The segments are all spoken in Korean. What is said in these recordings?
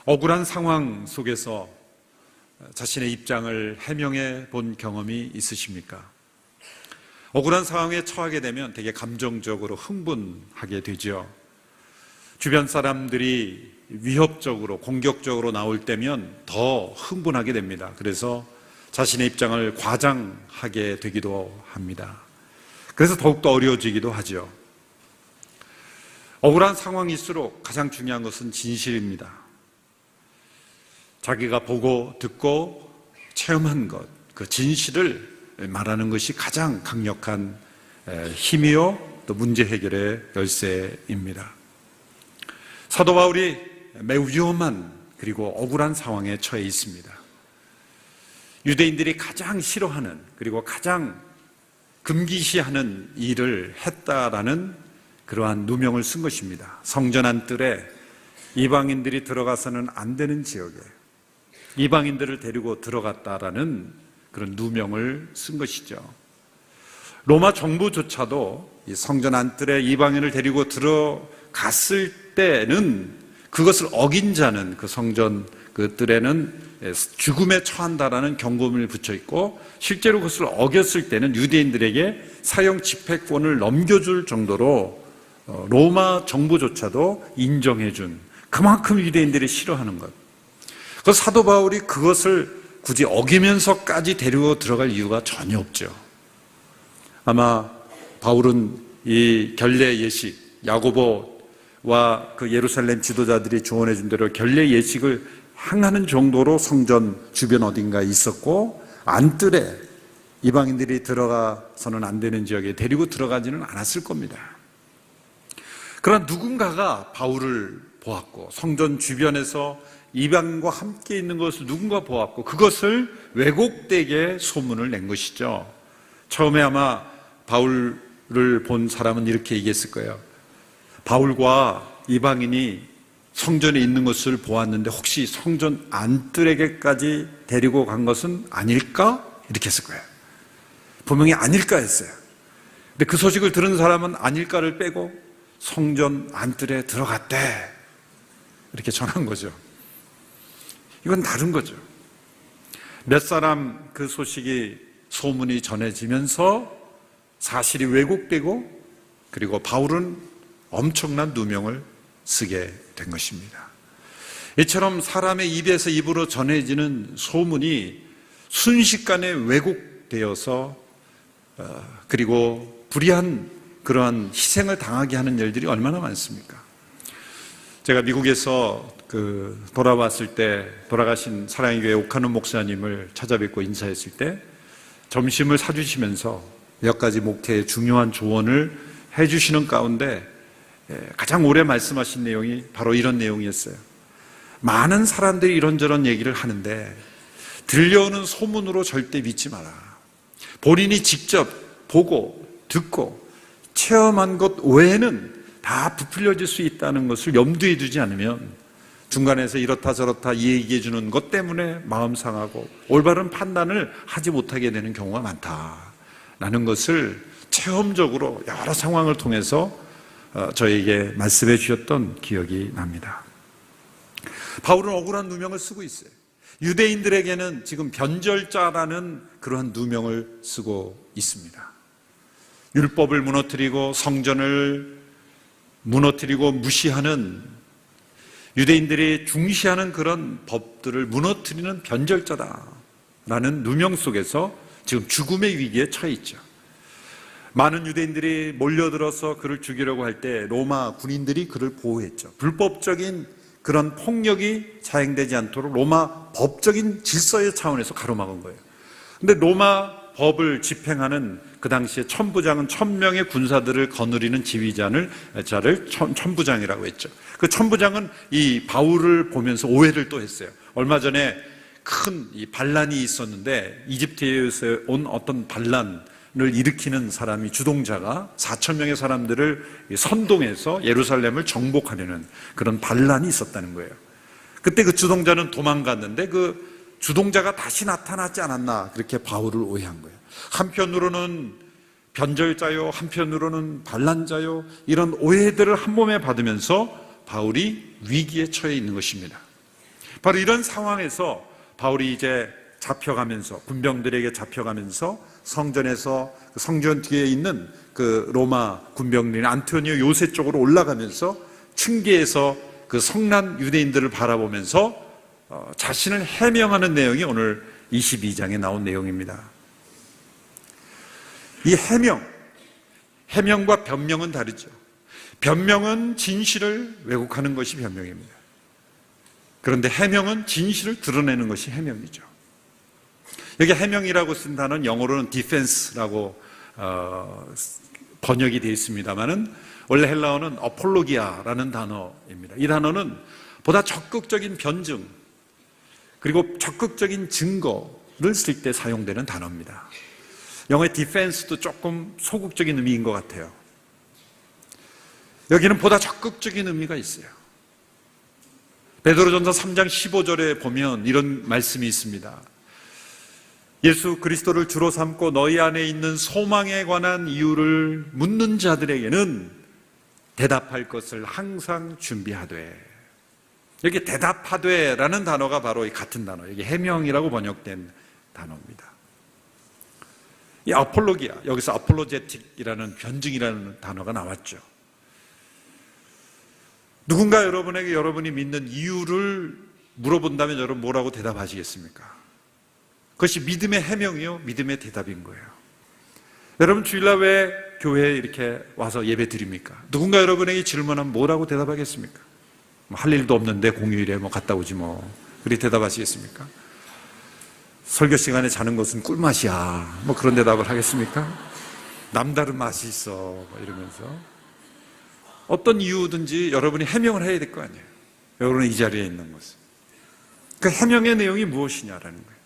억울한 상황 속에서 자신의 입장을 해명해 본 경험이 있으십니까? 억울한 상황에 처하게 되면 되게 감정적으로 흥분하게 되죠. 주변 사람들이 위협적으로 공격적으로 나올 때면 더 흥분하게 됩니다. 그래서 자신의 입장을 과장하게 되기도 합니다. 그래서 더욱더 어려워지기도 하죠. 억울한 상황일수록 가장 중요한 것은 진실입니다. 자기가 보고 듣고 체험한 것, 그 진실을 말하는 것이 가장 강력한 힘이요 또 문제 해결의 열쇠입니다. 사도 바울이 매우 위험한 그리고 억울한 상황에 처해 있습니다. 유대인들이 가장 싫어하는 그리고 가장 금기시하는 일을 했다라는 그러한 누명을 쓴 것입니다. 성전 안뜰에 이방인들이 들어가서는 안 되는 지역에 이방인들을 데리고 들어갔다라는 그런 누명을 쓴 것이죠. 로마 정부조차도 이 성전 안뜰에 이방인을 데리고 들어갔을 때는 그것을 어긴 자는 그 성전 그 뜰에는 죽음에 처한다라는 경고문을 붙여 있고 실제로 그것을 어겼을 때는 유대인들에게 사형 집행권을 넘겨줄 정도로 로마 정부조차도 인정해준 그만큼 유대인들이 싫어하는 것. 그 사도 바울이 그것을 굳이 어기면서까지 데리고 들어갈 이유가 전혀 없죠. 아마 바울은 이 결례 예식, 야고보와 그 예루살렘 지도자들이 조언해 준 대로 결례 예식을 행하는 정도로 성전 주변 어딘가에 있었고 안뜰에 이방인들이 들어가서는 안 되는 지역에 데리고 들어가지는 않았을 겁니다. 그러나 누군가가 바울을 보았고 성전 주변에서 이방인과 함께 있는 것을 누군가 보았고 그것을 왜곡되게 소문을 낸 것이죠. 처음에 아마 바울을 본 사람은 이렇게 얘기했을 거예요. 바울과 이방인이 성전에 있는 것을 보았는데 혹시 성전 안뜰에게까지 데리고 간 것은 아닐까? 이렇게 했을 거예요. 분명히 아닐까 했어요. 근데 그 소식을 들은 사람은 아닐까를 빼고 성전 안뜰에 들어갔대 이렇게 전한 거죠. 이건 다른 거죠. 몇 사람 그 소식이 소문이 전해지면서 사실이 왜곡되고 그리고 바울은 엄청난 누명을 쓰게 된 것입니다. 이처럼 사람의 입에서 입으로 전해지는 소문이 순식간에 왜곡되어서 그리고 불의한 그러한 희생을 당하게 하는 일들이 얼마나 많습니까? 제가 미국에서 돌아왔을 때 돌아가신 사랑의 교회 오카노 목사님을 찾아뵙고 인사했을 때 점심을 사주시면서 몇 가지 목회에 중요한 조언을 해주시는 가운데 가장 오래 말씀하신 내용이 바로 이런 내용이었어요. 많은 사람들이 이런저런 얘기를 하는데 들려오는 소문으로 절대 믿지 마라. 본인이 직접 보고 듣고 체험한 것 외에는 다 부풀려질 수 있다는 것을 염두에 두지 않으면 중간에서 이렇다 저렇다 얘기해 주는 것 때문에 마음 상하고 올바른 판단을 하지 못하게 되는 경우가 많다라는 것을 체험적으로 여러 상황을 통해서 저에게 말씀해 주셨던 기억이 납니다. 바울은 억울한 누명을 쓰고 있어요. 유대인들에게는 지금 변절자라는 그러한 누명을 쓰고 있습니다. 율법을 무너뜨리고 성전을 무너뜨리고 무시하는 유대인들이 중시하는 그런 법들을 무너뜨리는 변절자다라는 누명 속에서 지금 죽음의 위기에 처해 있죠. 많은 유대인들이 몰려들어서 그를 죽이려고 할 때 로마 군인들이 그를 보호했죠. 불법적인 그런 폭력이 자행되지 않도록 로마 법적인 질서의 차원에서 가로막은 거예요. 근데 로마 법을 집행하는 그 당시에 천부장은 1000명의 군사들을 거느리는 지휘자를 천부장이라고 했죠. 그 천부장은 이 바울을 보면서 오해를 또 했어요. 얼마 전에 큰 이 반란이 있었는데 이집트에서 온 어떤 반란을 일으키는 사람이 주동자가 4000명의 사람들을 선동해서 예루살렘을 정복하려는 그런 반란이 있었다는 거예요. 그때 그 주동자는 도망갔는데 그 주동자가 다시 나타나지 않았나 그렇게 바울을 오해한 거예요. 한편으로는 변절자요, 한편으로는 반란자요, 이런 오해들을 한 몸에 받으면서 바울이 위기에 처해 있는 것입니다. 바로 이런 상황에서 바울이 이제 잡혀가면서, 군병들에게 잡혀가면서 성전에서 성전 뒤에 있는 그 로마 군병들이 안토니오 요새 쪽으로 올라가면서 층계에서 그 성난 유대인들을 바라보면서 자신을 해명하는 내용이 오늘 22장에 나온 내용입니다. 이 해명과 변명은 다르죠. 변명은 진실을 왜곡하는 것이 변명입니다. 그런데 해명은 진실을 드러내는 것이 해명이죠. 여기 해명이라고 쓴 단어는 영어로는 defense라고 번역이 되어 있습니다만은 원래 헬라어는 어폴로기아라는 단어입니다. 이 단어는 보다 적극적인 변증 그리고 적극적인 증거를 쓸 때 사용되는 단어입니다. 영어의 defense도 조금 소극적인 의미인 것 같아요. 여기는 보다 적극적인 의미가 있어요. 베드로전서 3장 15절에 보면 이런 말씀이 있습니다. 예수 그리스도를 주로 삼고 너희 안에 있는 소망에 관한 이유를 묻는 자들에게는 대답할 것을 항상 준비하되. 여기 대답하되라는 단어가 바로 같은 단어, 여기 해명이라고 번역된 단어입니다. 이 아폴로기아, 여기서 아폴로제틱이라는 변증이라는 단어가 나왔죠. 누군가 여러분에게 여러분이 믿는 이유를 물어본다면 여러분 뭐라고 대답하시겠습니까? 그것이 믿음의 해명이요, 믿음의 대답인 거예요. 여러분 주일날 왜 교회에 이렇게 와서 예배 드립니까? 누군가 여러분에게 질문하면 뭐라고 대답하겠습니까? 할 일도 없는데 공휴일에 갔다 오지 그렇게 대답하시겠습니까? 설교 시간에 자는 것은 꿀맛이야 그런 대답을 하겠습니까? 남다른 맛이 있어 이러면서 어떤 이유든지 여러분이 해명을 해야 될 거 아니에요. 여러분이 이 자리에 있는 것은 그 해명의 내용이 무엇이냐라는 거예요.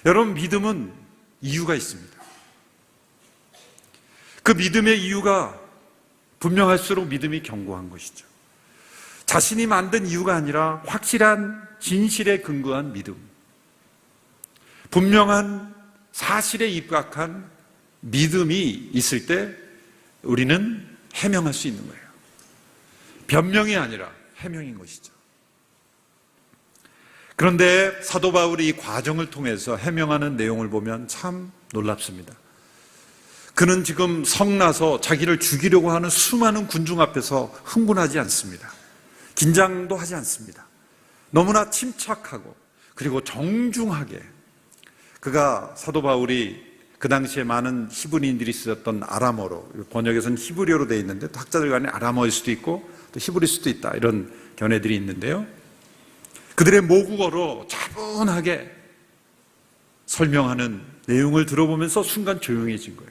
여러분 믿음은 이유가 있습니다. 그 믿음의 이유가 분명할수록 믿음이 견고한 것이죠. 자신이 만든 이유가 아니라 확실한 진실에 근거한 믿음, 분명한 사실에 입각한 믿음이 있을 때 우리는 해명할 수 있는 거예요. 변명이 아니라 해명인 것이죠. 그런데 사도 바울이 이 과정을 통해서 해명하는 내용을 보면 참 놀랍습니다. 그는 지금 성나서 자기를 죽이려고 하는 수많은 군중 앞에서 흥분하지 않습니다. 긴장도 하지 않습니다. 너무나 침착하고 그리고 정중하게 그가 사도 바울이 그 당시에 많은 히브리인들이 쓰였던 아람어로, 번역에서는 히브리어로 되어 있는데 학자들 간에 아람어일 수도 있고 또 히브리일 수도 있다 이런 견해들이 있는데요. 그들의 모국어로 차분하게 설명하는 내용을 들어보면서 순간 조용해진 거예요.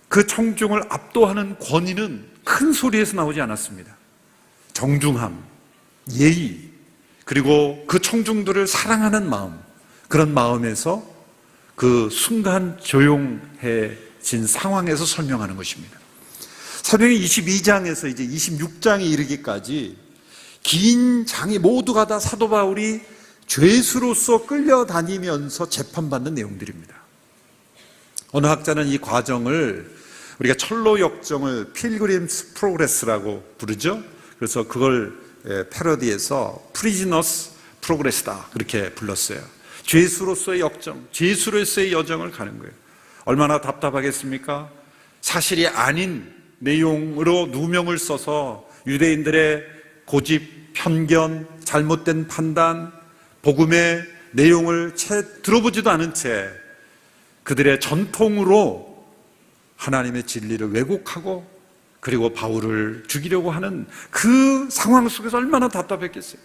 그 청중을 압도하는 권위는 큰 소리에서 나오지 않았습니다. 정중함, 예의, 그리고 그 청중들을 사랑하는 마음, 그런 마음에서 그 순간 조용해진 상황에서 설명하는 것입니다. 사도행전 22장에서 이제 26장에 이르기까지 긴 장이 모두가 다 사도 바울이 죄수로서 끌려다니면서 재판받는 내용들입니다. 어느 학자는 이 과정을 우리가 철로 역정을 필그림스 프로그레스라고 부르죠. 그래서 그걸 패러디해서 프리즈너스 프로그레스다 그렇게 불렀어요. 죄수로서의 역정, 죄수로서의 여정을 가는 거예요. 얼마나 답답하겠습니까? 사실이 아닌 내용으로 누명을 써서 유대인들의 고집, 편견, 잘못된 판단, 복음의 내용을 채 들어보지도 않은 채 그들의 전통으로 하나님의 진리를 왜곡하고 그리고 바울을 죽이려고 하는 그 상황 속에서 얼마나 답답했겠어요.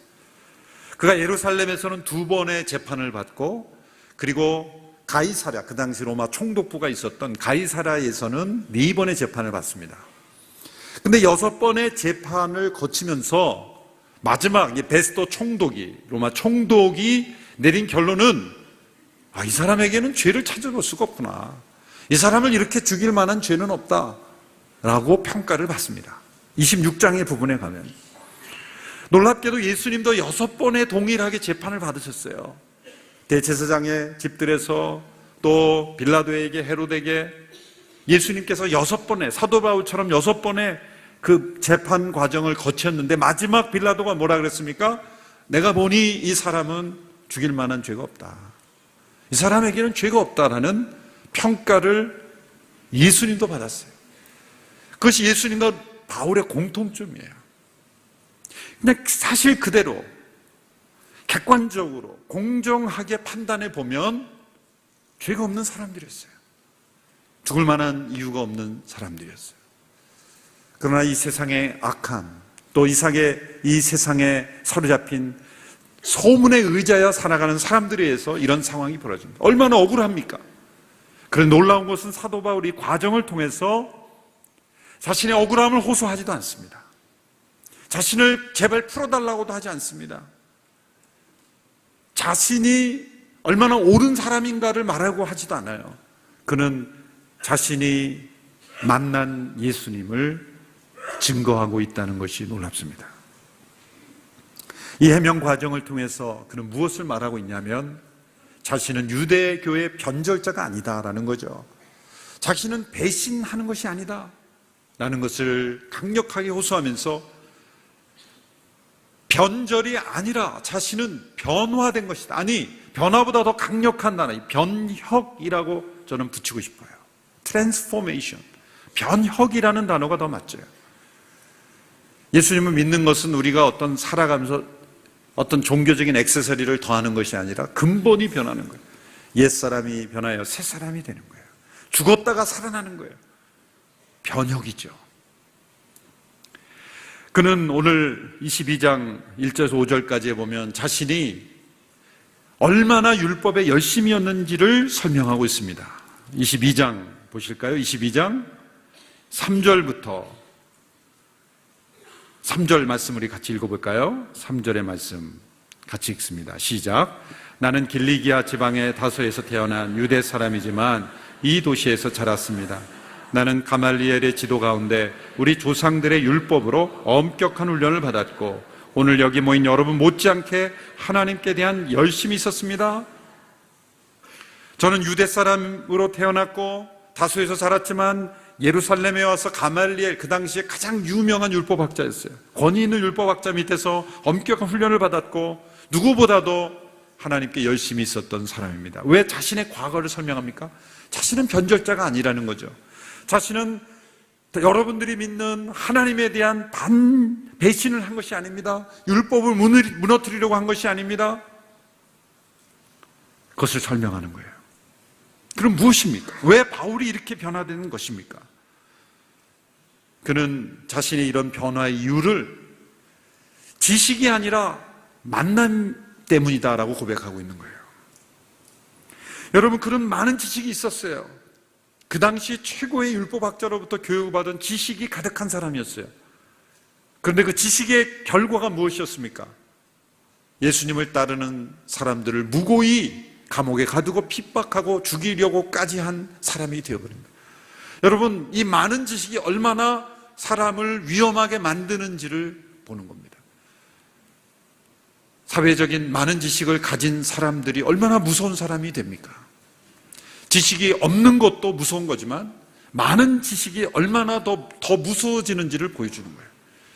그가 예루살렘에서는 2번의 재판을 받고 그리고 가이사랴, 그 당시 로마 총독부가 있었던 가이사랴에서는 4번의 재판을 받습니다. 근데 6번의 재판을 거치면서 마지막 베스토 총독이, 로마 총독이 내린 결론은 이 사람에게는 죄를 찾아볼 수가 없구나. 이 사람을 이렇게 죽일 만한 죄는 없다 라고 평가를 받습니다. 26장의 부분에 가면 놀랍게도 예수님도 6번의 동일하게 재판을 받으셨어요. 대제사장의 집들에서 또 빌라도에게, 헤롯에게 예수님께서 6번의, 사도 바울처럼 6번의 그 재판 과정을 거쳤는데 마지막 빌라도가 뭐라 그랬습니까? 내가 보니 이 사람은 죽일 만한 죄가 없다. 이 사람에게는 죄가 없다라는 평가를 예수님도 받았어요. 그것이 예수님과 바울의 공통점이에요. 근데 사실 그대로 객관적으로 공정하게 판단해 보면 죄가 없는 사람들이었어요. 죽을 만한 이유가 없는 사람들이었어요. 그러나 이 세상의 악함, 또 이 세상에 사로잡힌 소문에 의지하여 살아가는 사람들에 의해서 이런 상황이 벌어집니다. 얼마나 억울합니까? 그런데 놀라운 것은 사도 바울이 과정을 통해서 자신의 억울함을 호소하지도 않습니다. 자신을 제발 풀어달라고도 하지 않습니다. 자신이 얼마나 옳은 사람인가를 말하고 하지도 않아요. 그는 자신이 만난 예수님을 증거하고 있다는 것이 놀랍습니다. 이 해명 과정을 통해서 그는 무엇을 말하고 있냐면 자신은 유대교의 변절자가 아니다라는 거죠. 자신은 배신하는 것이 아니다 라는 것을 강력하게 호소하면서 변절이 아니라 자신은 변화된 것이다. 아니, 변화보다 더 강력한 단어, 변혁이라고 저는 붙이고 싶어요. transformation. 변혁이라는 단어가 더 맞죠. 예수님을 믿는 것은 우리가 어떤 살아가면서 어떤 종교적인 액세서리를 더하는 것이 아니라 근본이 변하는 거예요. 옛사람이 변하여 새사람이 되는 거예요. 죽었다가 살아나는 거예요. 변혁이죠. 그는 오늘 22장 1절에서 5절까지에 보면 자신이 얼마나 율법에 열심이었는지를 설명하고 있습니다. 22장 보실까요? 22장 3절부터 3절 말씀 우리 같이 읽어볼까요? 3절의 말씀 같이 읽습니다. 시작. 나는 길리기아 지방의 다소에서 태어난 유대 사람이지만 이 도시에서 자랐습니다. 나는 가말리엘의 지도 가운데 우리 조상들의 율법으로 엄격한 훈련을 받았고 오늘 여기 모인 여러분 못지않게 하나님께 대한 열심이 있었습니다. 저는 유대 사람으로 태어났고 다소에서 자랐지만 예루살렘에 와서 가말리엘, 그 당시에 가장 유명한 율법학자였어요. 권위 있는 율법학자 밑에서 엄격한 훈련을 받았고 누구보다도 하나님께 열심히 있었던 사람입니다. 왜 자신의 과거를 설명합니까? 자신은 변절자가 아니라는 거죠. 자신은 여러분들이 믿는 하나님에 대한 배신을 한 것이 아닙니다. 율법을 무너뜨리려고 한 것이 아닙니다. 그것을 설명하는 거예요. 그럼 무엇입니까? 왜 바울이 이렇게 변화되는 것입니까? 그는 자신의 이런 변화의 이유를 지식이 아니라 만남 때문이다라고 고백하고 있는 거예요. 여러분, 그런 많은 지식이 있었어요. 그 당시 최고의 율법학자로부터 교육받은 지식이 가득한 사람이었어요. 그런데 그 지식의 결과가 무엇이었습니까? 예수님을 따르는 사람들을 무고히 감옥에 가두고 핍박하고 죽이려고까지 한 사람이 되어버립니다. 여러분, 이 많은 지식이 얼마나 사람을 위험하게 만드는지를 보는 겁니다. 사회적인 많은 지식을 가진 사람들이 얼마나 무서운 사람이 됩니까? 지식이 없는 것도 무서운 거지만 많은 지식이 얼마나 더 무서워지는지를 보여주는 거예요.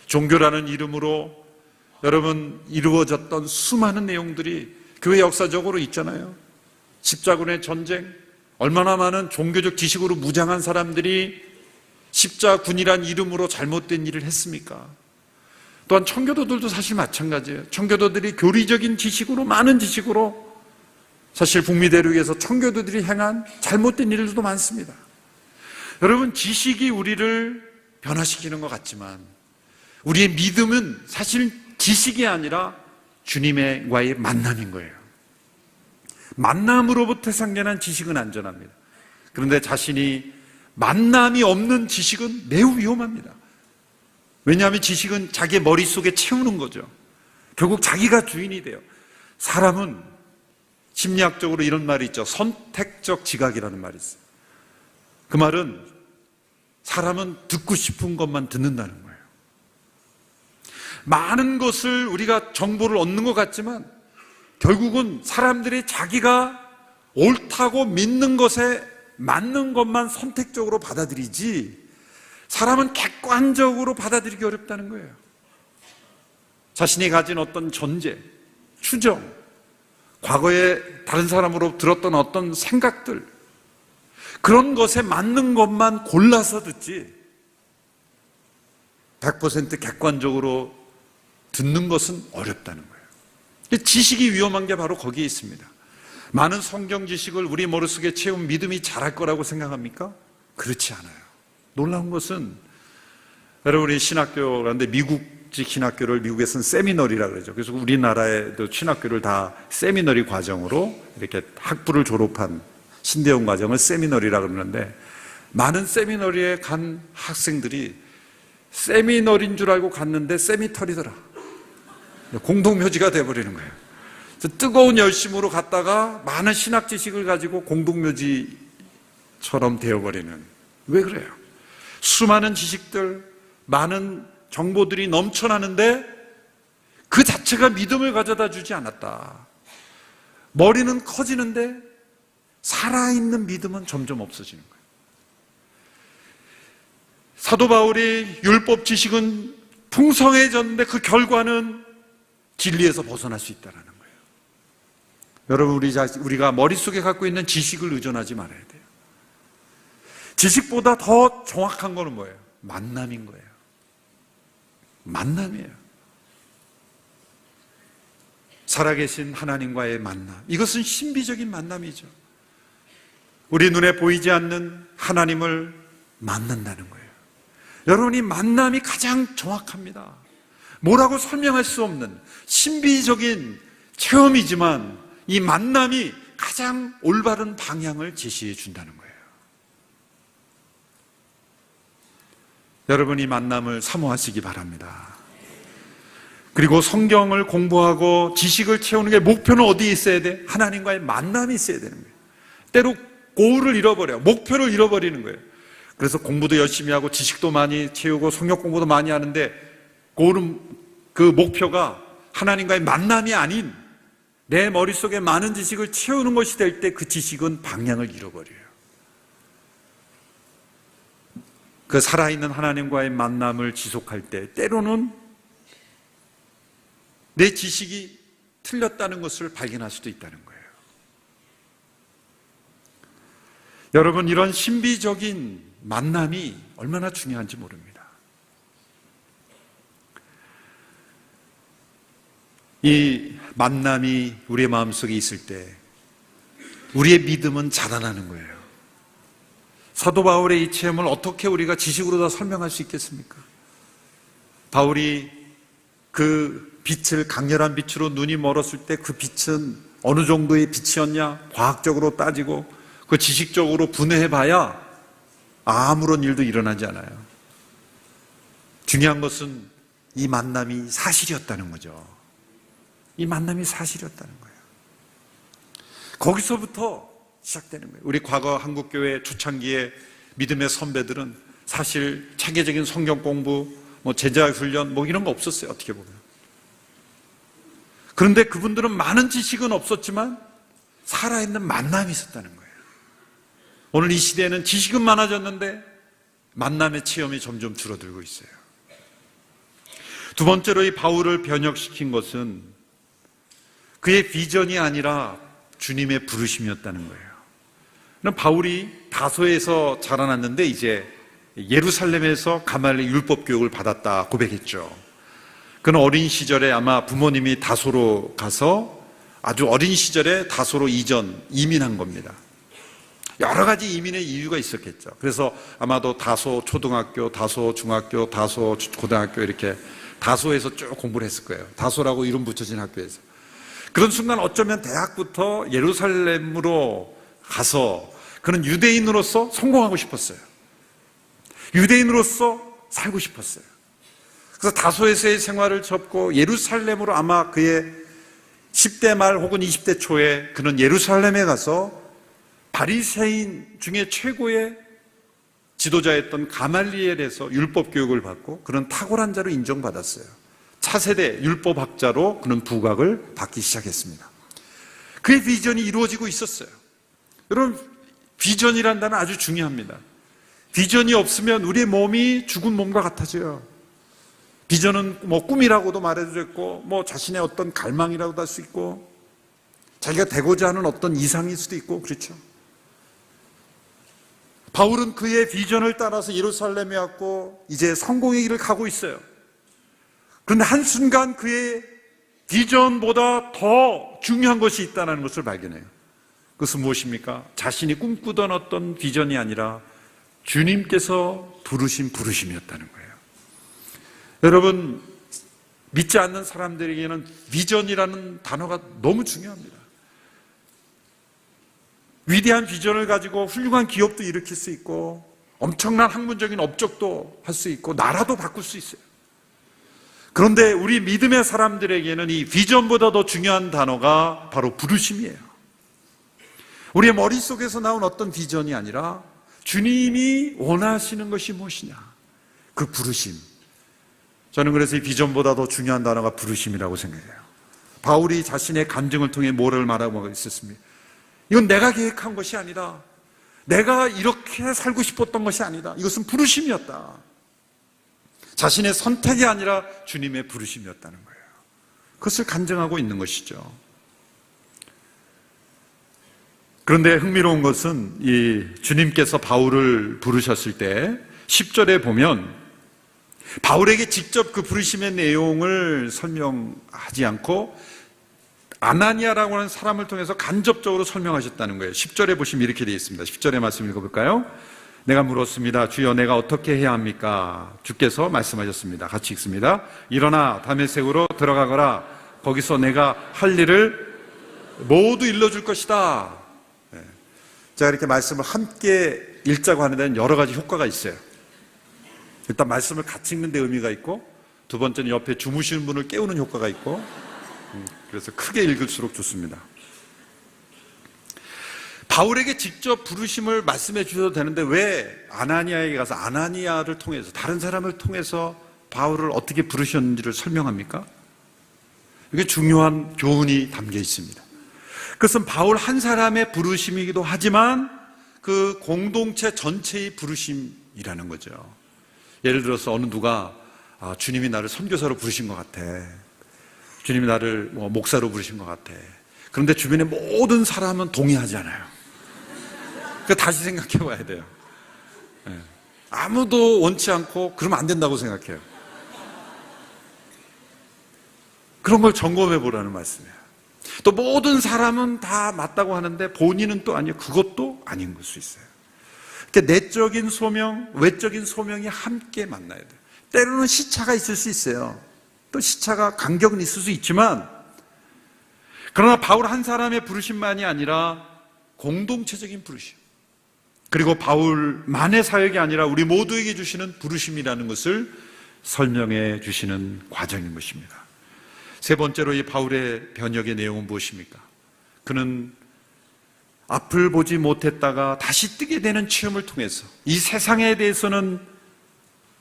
종교라는 이름으로 여러분 이루어졌던 수많은 내용들이 교회 역사적으로 있잖아요. 십자군의 전쟁, 얼마나 많은 종교적 지식으로 무장한 사람들이 십자군이란 이름으로 잘못된 일을 했습니까? 또한 청교도들도 사실 마찬가지예요. 청교도들이 교리적인 지식으로, 많은 지식으로 사실 북미 대륙에서 청교도들이 행한 잘못된 일들도 많습니다. 여러분, 지식이 우리를 변화시키는 것 같지만 우리의 믿음은 사실 지식이 아니라 주님과의 만남인 거예요. 만남으로부터 생겨난 지식은 안전합니다. 그런데 자신이 만남이 없는 지식은 매우 위험합니다. 왜냐하면 지식은 자기 머릿속에 채우는 거죠. 결국 자기가 주인이 돼요. 사람은 심리학적으로 이런 말이 있죠. 선택적 지각이라는 말이 있어요. 그 말은 사람은 듣고 싶은 것만 듣는다는 거예요. 많은 것을 우리가 정보를 얻는 것 같지만 결국은 사람들이 자기가 옳다고 믿는 것에 맞는 것만 선택적으로 받아들이지 사람은 객관적으로 받아들이기 어렵다는 거예요. 자신이 가진 어떤 존재, 추정, 과거에 다른 사람으로 들었던 어떤 생각들, 그런 것에 맞는 것만 골라서 듣지 100% 객관적으로 듣는 것은 어렵다는 거예요. 지식이 위험한 게 바로 거기에 있습니다. 많은 성경 지식을 우리 머릿속에 채운 믿음이 자랄 거라고 생각합니까? 그렇지 않아요. 놀라운 것은 여러분, 우리 신학교라는데 미국식 신학교를 미국에서는 세미너리라고 그러죠. 그래서 우리나라에도 신학교를 다 세미너리 과정으로 이렇게 학부를 졸업한 신대용 과정을 세미너리라고 그러는데, 많은 세미너리에 간 학생들이 세미너리인 줄 알고 갔는데 세미터리더라. 공동묘지가 돼버리는 거예요. 뜨거운 열심으로 갔다가 많은 신학 지식을 가지고 공동묘지처럼 되어버리는. 왜 그래요? 수많은 지식들, 많은 정보들이 넘쳐나는데 그 자체가 믿음을 가져다 주지 않았다. 머리는 커지는데 살아있는 믿음은 점점 없어지는 거예요. 사도 바울이 율법 지식은 풍성해졌는데 그 결과는 진리에서 벗어날 수 있다는 거예요. 여러분, 우리가 머릿속에 갖고 있는 지식을 의존하지 말아야 돼요. 지식보다 더 정확한 거는 뭐예요? 만남인 거예요. 만남이에요. 살아계신 하나님과의 만남. 이것은 신비적인 만남이죠. 우리 눈에 보이지 않는 하나님을 만난다는 거예요. 여러분이 만남이 가장 정확합니다. 뭐라고 설명할 수 없는 신비적인 체험이지만 이 만남이 가장 올바른 방향을 제시해 준다는 거예요. 여러분, 이 만남을 사모하시기 바랍니다. 그리고 성경을 공부하고 지식을 채우는 게 목표는 어디에 있어야 돼? 하나님과의 만남이 있어야 되는 거예요. 때로 고울을 잃어버려요. 목표를 잃어버리는 거예요. 그래서 공부도 열심히 하고 지식도 많이 채우고 성경 공부도 많이 하는데 고울은 그 목표가 하나님과의 만남이 아닌 내 머릿속에 많은 지식을 채우는 것이 될 때 그 지식은 방향을 잃어버려요. 그 살아있는 하나님과의 만남을 지속할 때 때로는 내 지식이 틀렸다는 것을 발견할 수도 있다는 거예요. 여러분, 이런 신비적인 만남이 얼마나 중요한지 모릅니다. 이 만남이 우리의 마음속에 있을 때 우리의 믿음은 자라나는 거예요. 사도 바울의 이 체험을 어떻게 우리가 지식으로 다 설명할 수 있겠습니까? 바울이 그 빛을, 강렬한 빛으로 눈이 멀었을 때 그 빛은 어느 정도의 빛이었냐? 과학적으로 따지고 그 지식적으로 분해해봐야 아무런 일도 일어나지 않아요. 중요한 것은 이 만남이 사실이었다는 거죠. 이 만남이 사실이었다는 거예요. 거기서부터 시작되는 거예요. 우리 과거 한국교회 초창기의 믿음의 선배들은 사실 체계적인 성경 공부, 제자 훈련 이런 거 없었어요. 어떻게 보면. 그런데 그분들은 많은 지식은 없었지만 살아있는 만남이 있었다는 거예요. 오늘 이 시대에는 지식은 많아졌는데 만남의 체험이 점점 줄어들고 있어요. 두 번째로 이 바울을 변혁시킨 것은 그의 비전이 아니라 주님의 부르심이었다는 거예요. 바울이 다소에서 자라났는데 이제 예루살렘에서 가말리엘 율법 교육을 받았다 고백했죠. 그는 어린 시절에 아마 부모님이 다소로 가서 아주 어린 시절에 다소로 이민한 겁니다. 여러 가지 이민의 이유가 있었겠죠. 그래서 아마도 다소 초등학교, 다소 중학교, 다소 고등학교 이렇게 다소에서 쭉 공부를 했을 거예요. 다소라고 이름 붙여진 학교에서. 그런 순간 어쩌면 대학부터 예루살렘으로 가서 그는 유대인으로서 성공하고 싶었어요. 유대인으로서 살고 싶었어요. 그래서 다소에서의 생활을 접고 예루살렘으로 아마 그의 10대 말 혹은 20대 초에 그는 예루살렘에 가서 바리새인 중에 최고의 지도자였던 가말리엘에서 율법 교육을 받고 그는 탁월한 자로 인정받았어요. 차세대 율법학자로 그는 부각을 받기 시작했습니다. 그의 비전이 이루어지고 있었어요. 여러분, 비전이란 단어는 아주 중요합니다. 비전이 없으면 우리의 몸이 죽은 몸과 같아져요. 비전은 뭐 꿈이라고도 말해도 됐고, 뭐 자신의 어떤 갈망이라고도 할 수 있고, 자기가 되고자 하는 어떤 이상일 수도 있고, 그렇죠. 바울은 그의 비전을 따라서 예루살렘에 왔고 이제 성공의 길을 가고 있어요. 그런데 한순간 그의 비전보다 더 중요한 것이 있다는 것을 발견해요. 그것은 무엇입니까? 자신이 꿈꾸던 어떤 비전이 아니라 주님께서 부르신 부르심이었다는 거예요. 여러분, 믿지 않는 사람들에게는 비전이라는 단어가 너무 중요합니다. 위대한 비전을 가지고 훌륭한 기업도 일으킬 수 있고 엄청난 학문적인 업적도 할 수 있고 나라도 바꿀 수 있어요. 그런데 우리 믿음의 사람들에게는 이 비전보다 더 중요한 단어가 바로 부르심이에요. 우리의 머릿속에서 나온 어떤 비전이 아니라 주님이 원하시는 것이 무엇이냐, 그 부르심. 저는 그래서 이 비전보다 더 중요한 단어가 부르심이라고 생각해요. 바울이 자신의 간증을 통해 뭐를 말하고 있었습니까? 이건 내가 계획한 것이 아니라, 내가 이렇게 살고 싶었던 것이 아니다. 이것은 부르심이었다. 자신의 선택이 아니라 주님의 부르심이었다는 거예요. 그것을 간증하고 있는 것이죠. 그런데 흥미로운 것은 이 주님께서 바울을 부르셨을 때 10절에 보면 바울에게 직접 그 부르심의 내용을 설명하지 않고 아나니아라고 하는 사람을 통해서 간접적으로 설명하셨다는 거예요. 10절에 보시면 이렇게 되어 있습니다. 10절의 말씀 읽어볼까요? 내가 물었습니다. 주여, 내가 어떻게 해야 합니까? 주께서 말씀하셨습니다. 같이 읽습니다. 일어나 다메섹으로 들어가거라. 거기서 내가 할 일을 모두 일러줄 것이다. 제가 이렇게 말씀을 함께 읽자고 하는 데는 여러 가지 효과가 있어요. 일단 말씀을 같이 읽는 데 의미가 있고, 두 번째는 옆에 주무시는 분을 깨우는 효과가 있고, 그래서 크게 읽을수록 좋습니다. 바울에게 직접 부르심을 말씀해 주셔도 되는데 왜 아나니아에게 가서 아나니아를 통해서, 다른 사람을 통해서 바울을 어떻게 부르셨는지를 설명합니까? 이게 중요한 교훈이 담겨 있습니다. 그것은 바울 한 사람의 부르심이기도 하지만 그 공동체 전체의 부르심이라는 거죠. 예를 들어서 어느 누가 주님이 나를 선교사로 부르신 것 같아, 주님이 나를 목사로 부르신 것 같아. 그런데 주변의 모든 사람은 동의하지 않아요. 그러니까 다시 생각해 봐야 돼요. 아무도 원치 않고 그러면 안 된다고 생각해요. 그런 걸 점검해 보라는 말씀이에요. 또 모든 사람은 다 맞다고 하는데 본인은 또 아니에요. 그것도 아닌 걸 수 있어요. 그러니까 내적인 소명, 외적인 소명이 함께 만나야 돼요. 때로는 시차가 있을 수 있어요. 또 시차가 간격은 있을 수 있지만, 그러나 바울 한 사람의 부르심만이 아니라 공동체적인 부르심, 그리고 바울만의 사역이 아니라 우리 모두에게 주시는 부르심이라는 것을 설명해 주시는 과정인 것입니다. 세 번째로 이 바울의 변혁의 내용은 무엇입니까? 그는 앞을 보지 못했다가 다시 뜨게 되는 체험을 통해서 이 세상에 대해서는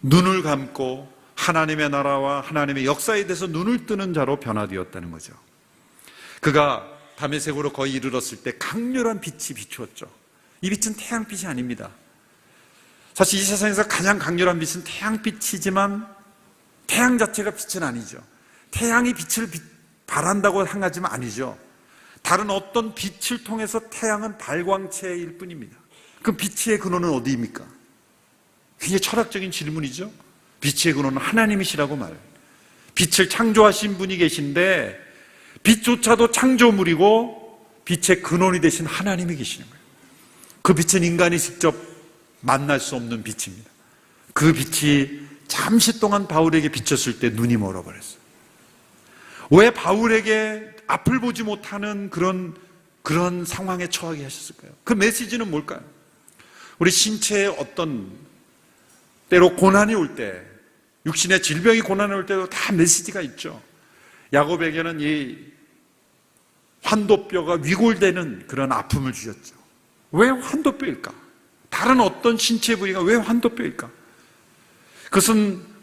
눈을 감고 하나님의 나라와 하나님의 역사에 대해서 눈을 뜨는 자로 변화되었다는 거죠. 그가 다메섹으로 거의 이르렀을 때 강렬한 빛이 비추었죠. 이 빛은 태양빛이 아닙니다. 사실 이 세상에서 가장 강렬한 빛은 태양빛이지만 태양 자체가 빛은 아니죠. 태양이 빛을 발한다고 향하지만 아니죠. 다른 어떤 빛을 통해서 태양은 발광체일 뿐입니다. 그 빛의 근원은 어디입니까? 굉장히 철학적인 질문이죠. 빛의 근원은 하나님이시라고 말해요. 빛을 창조하신 분이 계신데 빛조차도 창조물이고 빛의 근원이 되신 하나님이 계시는 거예요. 그 빛은 인간이 직접 만날 수 없는 빛입니다. 그 빛이 잠시 동안 바울에게 비쳤을 때 눈이 멀어버렸어요. 왜 바울에게 앞을 보지 못하는 그런 상황에 처하게 하셨을까요? 그 메시지는 뭘까요? 우리 신체에 어떤 때로 고난이 올 때, 육신의 질병이 고난이 올 때도 다 메시지가 있죠. 야곱에게는 이 환도뼈가 위골되는 그런 아픔을 주셨죠. 왜 환도뼈일까? 다른 어떤 신체 부위가 왜 환도뼈일까? 그것은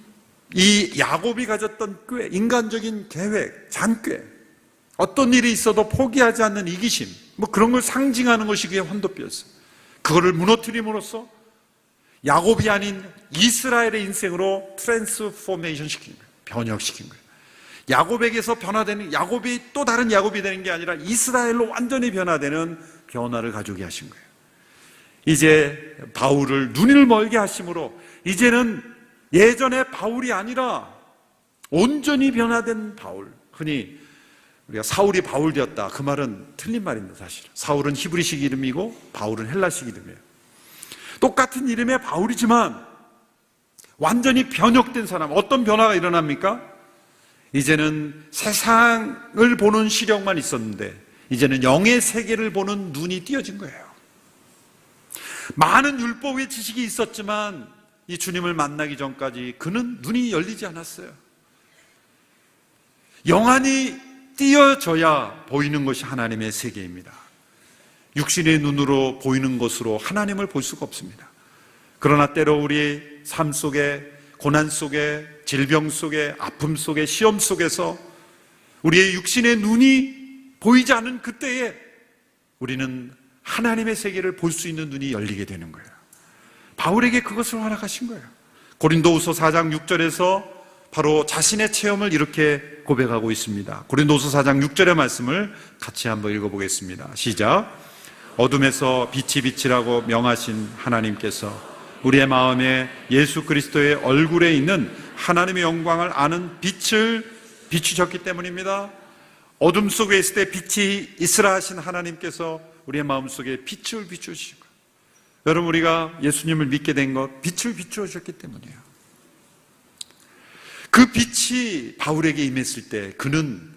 이 야곱이 가졌던 꾀, 인간적인 계획, 잔꾀, 어떤 일이 있어도 포기하지 않는 이기심, 그런 걸 상징하는 것이 그의 환도뼈였어요. 그거를 무너뜨림으로써 야곱이 아닌 이스라엘의 인생으로 트랜스포메이션 시키는 거예요. 변혁시킨 거예요. 야곱에게서 변화되는, 야곱이 또 다른 야곱이 되는 게 아니라 이스라엘로 완전히 변화되는 변화를 가져오게 하신 거예요. 이제 바울을 눈을 멀게 하심으로 이제는 예전의 바울이 아니라 온전히 변화된 바울. 흔히 우리가 사울이 바울 되었다, 그 말은 틀린 말입니다. 사실은 사울은 히브리식 이름이고 바울은 헬라식 이름이에요. 똑같은 이름의 바울이지만 완전히 변혁된 사람. 어떤 변화가 일어납니까? 이제는 세상을 보는 시력만 있었는데 이제는 영의 세계를 보는 눈이 띄어진 거예요. 많은 율법의 지식이 있었지만 이 주님을 만나기 전까지 그는 눈이 열리지 않았어요. 영안이 띄어져야 보이는 것이 하나님의 세계입니다. 육신의 눈으로 보이는 것으로 하나님을 볼 수가 없습니다. 그러나 때로 우리의 삶 속에, 고난 속에, 질병 속에, 아픔 속에, 시험 속에서 우리의 육신의 눈이 보이지 않은 그때에 우리는 하나님의 세계를 볼 수 있는 눈이 열리게 되는 거예요. 바울에게 그것을 허락하신 거예요. 고린도후서 4장 6절에서 바로 자신의 체험을 이렇게 고백하고 있습니다. 고린도후서 4장 6절의 말씀을 같이 한번 읽어보겠습니다. 시작. 어둠에서 빛이 빛이라고 명하신 하나님께서 우리의 마음에 예수 그리스도의 얼굴에 있는 하나님의 영광을 아는 빛을 비추셨기 때문입니다. 어둠 속에 있을 때 빛이 있으라 하신 하나님께서 우리의 마음속에 빛을 비추시고, 여러분 우리가 예수님을 믿게 된 것 빛을 비추셨기 때문이에요. 그 빛이 바울에게 임했을 때 그는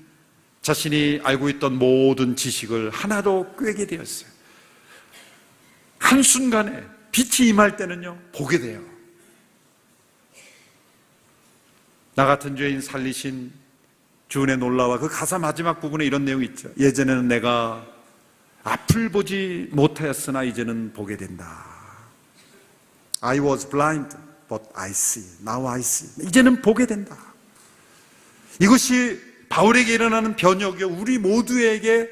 자신이 알고 있던 모든 지식을 하나도 꿰게 되었어요. 한순간에 빛이 임할 때는요, 보게 돼요. 나 같은 죄인 살리신 주은의 놀라와, 그 가사 마지막 부분에 이런 내용이 있죠. 예전에는 내가 앞을 보지 못하였으나 이제는 보게 된다. I was blind, but I see. Now I see. 이제는 보게 된다. 이것이 바울에게 일어나는 변혁이요, 우리 모두에게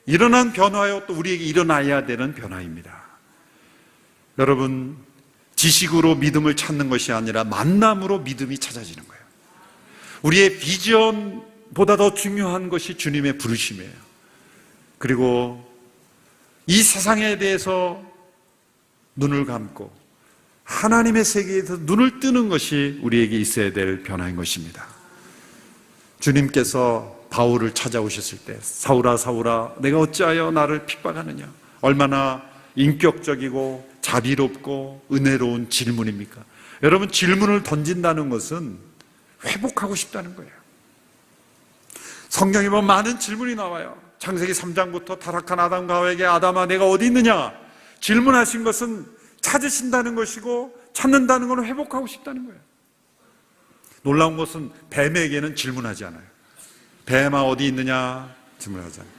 일어난 변화요, 또 우리에게 일어나야 되는 변화입니다. 여러분, 지식으로 믿음을 찾는 것이 아니라 만남으로 믿음이 찾아지는 거예요. 우리의 비전보다 더 중요한 것이 주님의 부르심이에요. 그리고 이 세상에 대해서 눈을 감고 하나님의 세계에서 눈을 뜨는 것이 우리에게 있어야 될 변화인 것입니다. 주님께서 바울을 찾아오셨을 때, 사울아 사울아 내가 어찌하여 나를 핍박하느냐, 얼마나 인격적이고 자비롭고 은혜로운 질문입니까? 여러분, 질문을 던진다는 것은 회복하고 싶다는 거예요. 성경에 보면 많은 질문이 나와요. 창세기 3장부터 타락한 아담과 하와에게 아담아 내가 어디 있느냐 질문하신 것은 찾으신다는 것이고, 찾는다는 것은 회복하고 싶다는 거예요. 놀라운 것은 뱀에게는 질문하지 않아요. 뱀아 어디 있느냐 질문하지 않아요.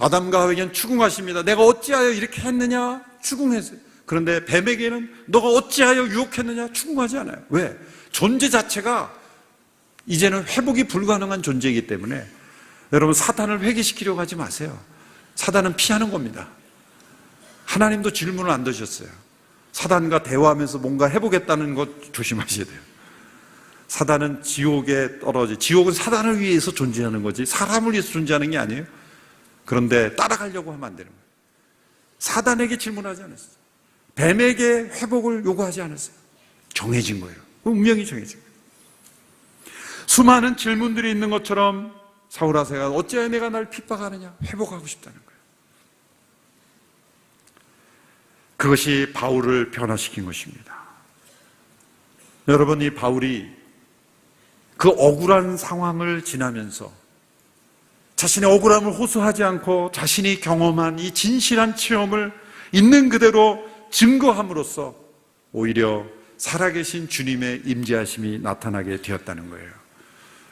아담과 하와에게는 추궁하십니다. 내가 어찌하여 이렇게 했느냐 추궁했어요. 그런데 뱀에게는 너가 어찌하여 유혹했느냐 추궁하지 않아요. 왜? 존재 자체가 이제는 회복이 불가능한 존재이기 때문에 여러분, 사단을 회개시키려고 하지 마세요. 사단은 피하는 겁니다. 하나님도 질문을 안 드셨어요. 사단과 대화하면서 뭔가 해보겠다는 것 조심하셔야 돼요. 사단은 지옥에 떨어지, 지옥은 사단을 위해서 존재하는 거지 사람을 위해서 존재하는 게 아니에요. 그런데 따라가려고 하면 안 되는 거예요. 사단에게 질문하지 않았어요. 뱀에게 회복을 요구하지 않았어요. 정해진 거예요. 운명이 정해진 거예요. 수많은 질문들이 있는 것처럼 사울아 내가 어찌하여 내가 날 핍박하느냐, 회복하고 싶다는 거예요. 그것이 바울을 변화시킨 것입니다. 여러분, 이 바울이 그 억울한 상황을 지나면서 자신의 억울함을 호소하지 않고 자신이 경험한 이 진실한 체험을 있는 그대로 증거함으로써 오히려 살아계신 주님의 임재하심이 나타나게 되었다는 거예요.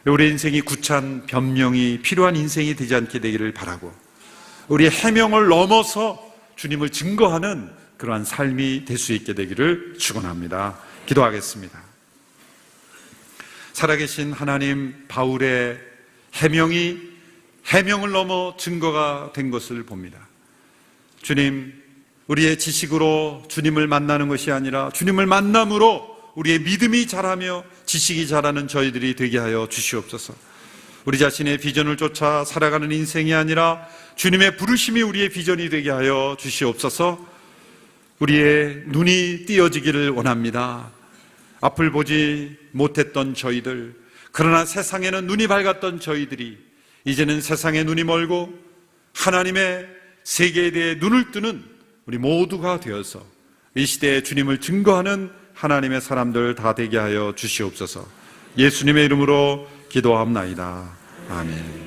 우리 인생이 구찬 변명이 필요한 인생이 되지 않게 되기를 바라고, 우리의 해명을 넘어서 주님을 증거하는 그러한 삶이 될 수 있게 되기를 축원합니다. 기도하겠습니다. 살아계신 하나님, 바울의 해명을 넘어 증거가 된 것을 봅니다. 주님, 우리의 지식으로 주님을 만나는 것이 아니라 주님을 만남으로 우리의 믿음이 자라며 지식이 자라는 저희들이 되게 하여 주시옵소서. 우리 자신의 비전을 쫓아 살아가는 인생이 아니라 주님의 부르심이 우리의 비전이 되게 하여 주시옵소서. 우리의 눈이 띄어지기를 원합니다. 앞을 보지 못했던 저희들, 그러나 세상에는 눈이 밝았던 저희들이 이제는 세상에 눈이 멀고 하나님의 세계에 대해 눈을 뜨는 우리 모두가 되어서 이 시대에 주님을 증거하는 하나님의 사람들 다 되게 하여 주시옵소서. 예수님의 이름으로 기도하옵나이다. 아멘.